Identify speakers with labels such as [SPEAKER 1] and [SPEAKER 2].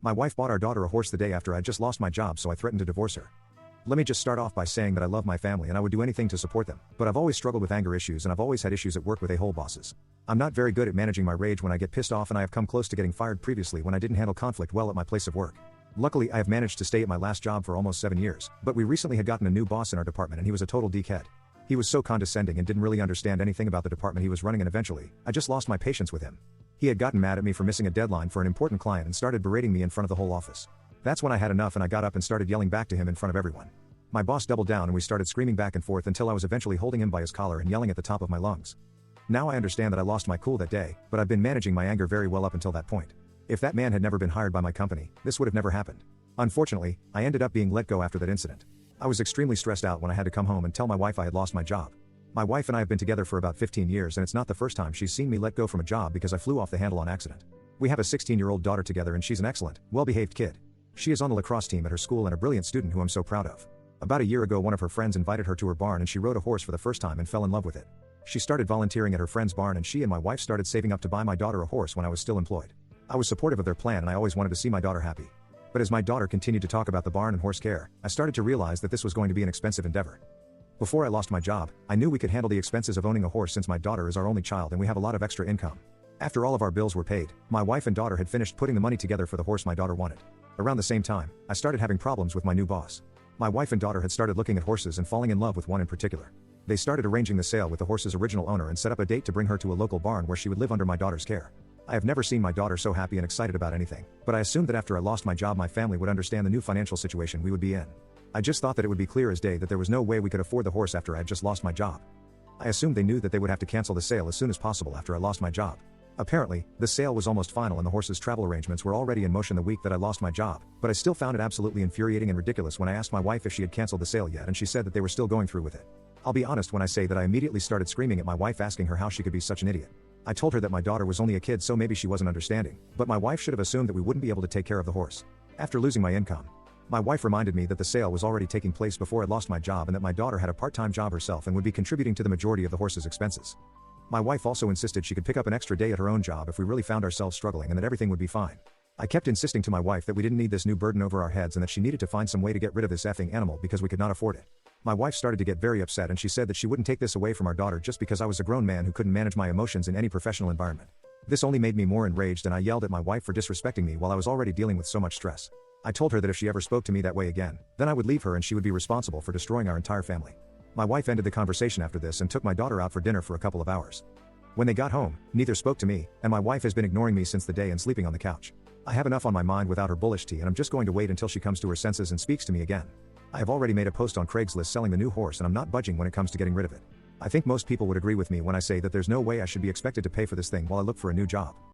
[SPEAKER 1] My wife bought our daughter a horse the day after I just lost my job, so I threatened to divorce her. Let me just start off by saying that I love my family and I would do anything to support them, but I've always struggled with anger issues and I've always had issues at work with a-hole bosses. I'm not very good at managing my rage when I get pissed off, and I have come close to getting fired previously when I didn't handle conflict well at my place of work. Luckily, I have managed to stay at my last job for almost 7 years, but we recently had gotten a new boss in our department and he was a total dickhead. He was so condescending and didn't really understand anything about the department he was running, and eventually, I just lost my patience with him. He had gotten mad at me for missing a deadline for an important client and started berating me in front of the whole office. That's when I had enough and I got up and started yelling back to him in front of everyone. My boss doubled down and we started screaming back and forth until I was eventually holding him by his collar and yelling at the top of my lungs. Now I understand that I lost my cool that day, but I've been managing my anger very well up until that point. If that man had never been hired by my company, this would have never happened. Unfortunately, I ended up being let go after that incident. I was extremely stressed out when I had to come home and tell my wife I had lost my job. My wife and I have been together for about 15 years and it's not the first time she's seen me let go from a job because I flew off the handle on accident. We have a 16-year-old daughter together and she's an excellent, well-behaved kid. She is on the lacrosse team at her school and a brilliant student who I'm so proud of. About a year ago, one of her friends invited her to her barn and she rode a horse for the first time and fell in love with it. She started volunteering at her friend's barn and she and my wife started saving up to buy my daughter a horse when I was still employed. I was supportive of their plan and I always wanted to see my daughter happy. But as my daughter continued to talk about the barn and horse care, I started to realize that this was going to be an expensive endeavor. Before I lost my job, I knew we could handle the expenses of owning a horse since my daughter is our only child and we have a lot of extra income. After all of our bills were paid, my wife and daughter had finished putting the money together for the horse my daughter wanted. Around the same time, I started having problems with my new boss. My wife and daughter had started looking at horses and falling in love with one in particular. They started arranging the sale with the horse's original owner and set up a date to bring her to a local barn where she would live under my daughter's care. I have never seen my daughter so happy and excited about anything, but I assumed that after I lost my job my family would understand the new financial situation we would be in. I just thought that it would be clear as day that there was no way we could afford the horse after I had just lost my job. I assumed they knew that they would have to cancel the sale as soon as possible after I lost my job. Apparently, the sale was almost final and the horse's travel arrangements were already in motion the week that I lost my job, but I still found it absolutely infuriating and ridiculous when I asked my wife if she had canceled the sale yet, and she said that they were still going through with it. I'll be honest when I say that I immediately started screaming at my wife, asking her how she could be such an idiot. I told her that my daughter was only a kid, so maybe she wasn't understanding, but my wife should have assumed that we wouldn't be able to take care of the horse. After losing my income, my wife reminded me that the sale was already taking place before I lost my job and that my daughter had a part-time job herself and would be contributing to the majority of the horse's expenses. My wife also insisted she could pick up an extra day at her own job if we really found ourselves struggling and that everything would be fine. I kept insisting to my wife that we didn't need this new burden over our heads and that she needed to find some way to get rid of this effing animal because we could not afford it. My wife started to get very upset and she said that she wouldn't take this away from our daughter just because I was a grown man who couldn't manage my emotions in any professional environment. This only made me more enraged and I yelled at my wife for disrespecting me while I was already dealing with so much stress. I told her that if she ever spoke to me that way again, then I would leave her and she would be responsible for destroying our entire family. My wife ended the conversation after this and took my daughter out for dinner for a couple of hours. When they got home, neither spoke to me, and my wife has been ignoring me since the day and sleeping on the couch. I have enough on my mind without her bullish tea and I'm just going to wait until she comes to her senses and speaks to me again. I have already made a post on Craigslist selling the new horse and I'm not budging when it comes to getting rid of it. I think most people would agree with me when I say that there's no way I should be expected to pay for this thing while I look for a new job.